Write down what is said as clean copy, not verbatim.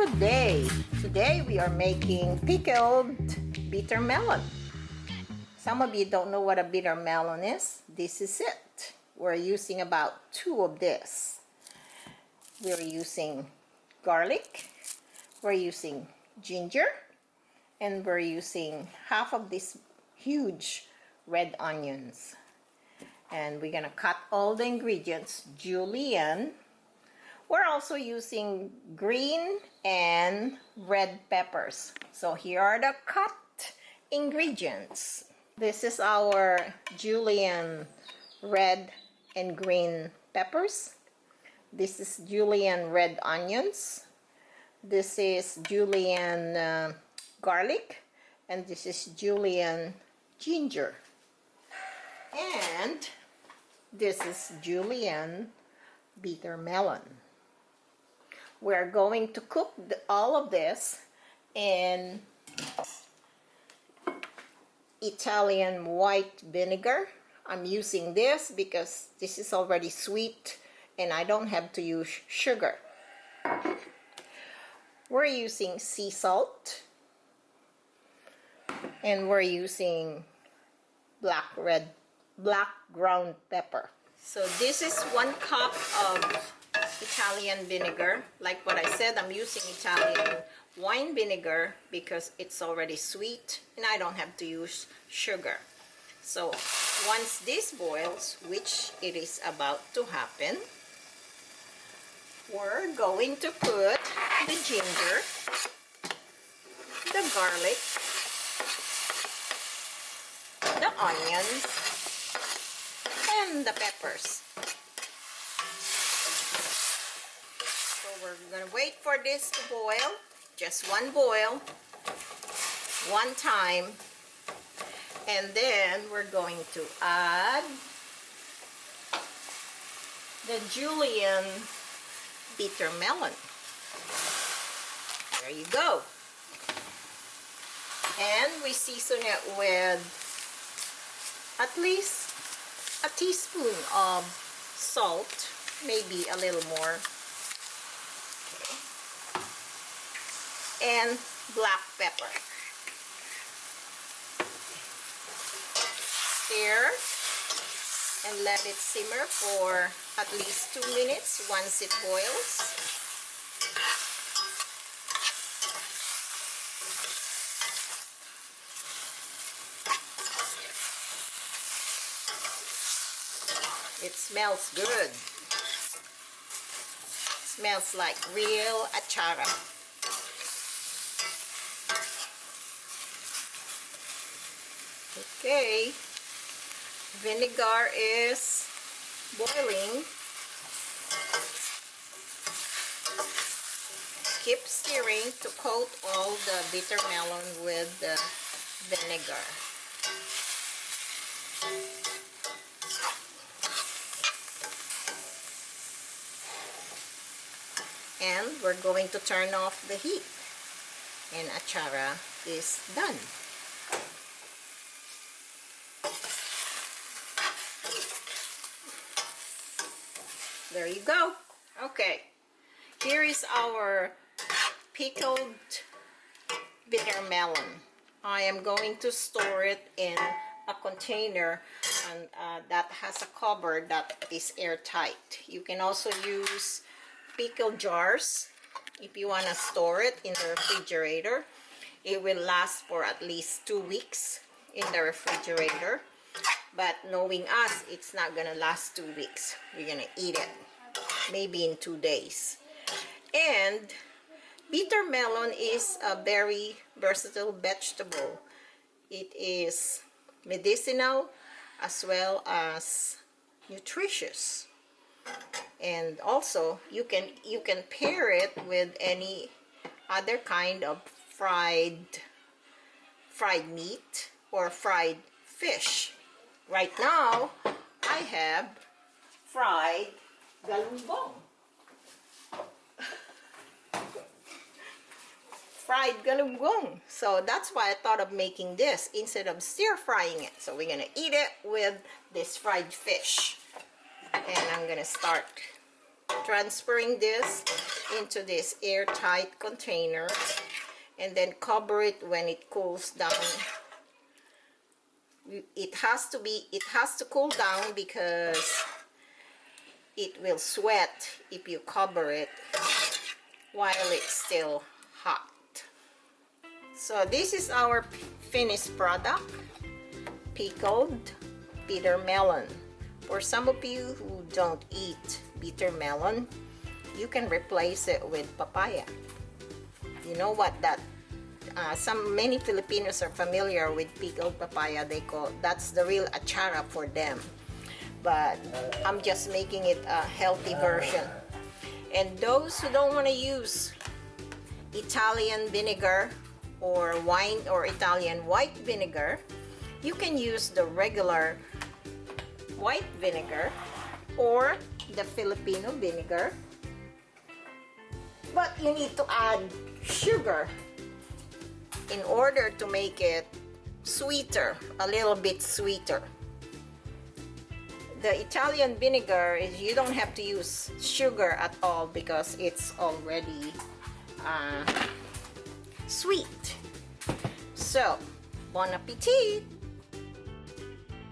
good day. Today we are making pickled bitter melon. Some of you don't know what a bitter melon is. This is it. We're using about 2 of this. We're using garlic, we're using ginger, and we're using half of these huge red onions. And we're gonna cut all the ingredients julienne. We're also using green and red peppers. So here are the cut ingredients. This is our julienne red and green peppers. This is julienne red onions. This is julienne garlic. And this is julienne ginger. And this is julienne bitter melon. We're going to cook all of this in Italian white vinegar. I'm using this because this is already sweet and I don't have to use sugar. We're using sea salt and we're using black ground pepper. So this is 1 cup of Italian vinegar. Like what I said, I'm using Italian wine vinegar because it's already sweet and I don't have to use sugar. So once this boils, which it is about to happen, we're going to put the ginger, the garlic, the onions, and the peppers. So we're gonna wait for this to boil, just 1 boil, 1 time, and then we're going to add the julienne bitter melon. There you go. And we season it with at least a teaspoon of salt, maybe a little more. And black pepper. Stir and let it simmer for at least 2 minutes once it boils. It smells good. It smells like real achara. Okay, vinegar is boiling. Keep stirring to coat all the bitter melon with the vinegar. And we're going to turn off the heat. And achara is done. There you go. Okay, here is our pickled bitter melon. I am going to store it in a container and that has a cover that is airtight. You can also use pickle jars if you want to store it in the refrigerator. It will last for at least 2 weeks in the refrigerator. But knowing us, it's not gonna last 2 weeks. We're gonna eat it maybe in 2 days. And bitter melon is a very versatile vegetable. It is medicinal as well as nutritious. And also you can pair it with any other kind of fried meat or fried fish. Right now, I have fried galunggong. Fried galunggong. So that's why I thought of making this instead of stir frying it. So we're gonna eat it with this fried fish. And I'm gonna start transferring this into this airtight container, and then cover it when it cools down. It has to cool down because it will sweat if you cover it while it's still hot. So this is our finished product, pickled bitter melon. For some of you who don't eat bitter melon, you can replace it with papaya. You know what that many Filipinos are familiar with pickled papaya. That's the real achara for them, but I'm just making it a healthy version. And those who don't want to use Italian vinegar or wine or Italian white vinegar, you can use the regular white vinegar or the Filipino vinegar, but you need to add sugar in order to make it sweeter, a little bit sweeter. The Italian vinegar is, you don't have to use sugar at all because it's already sweet. So, bon appetit!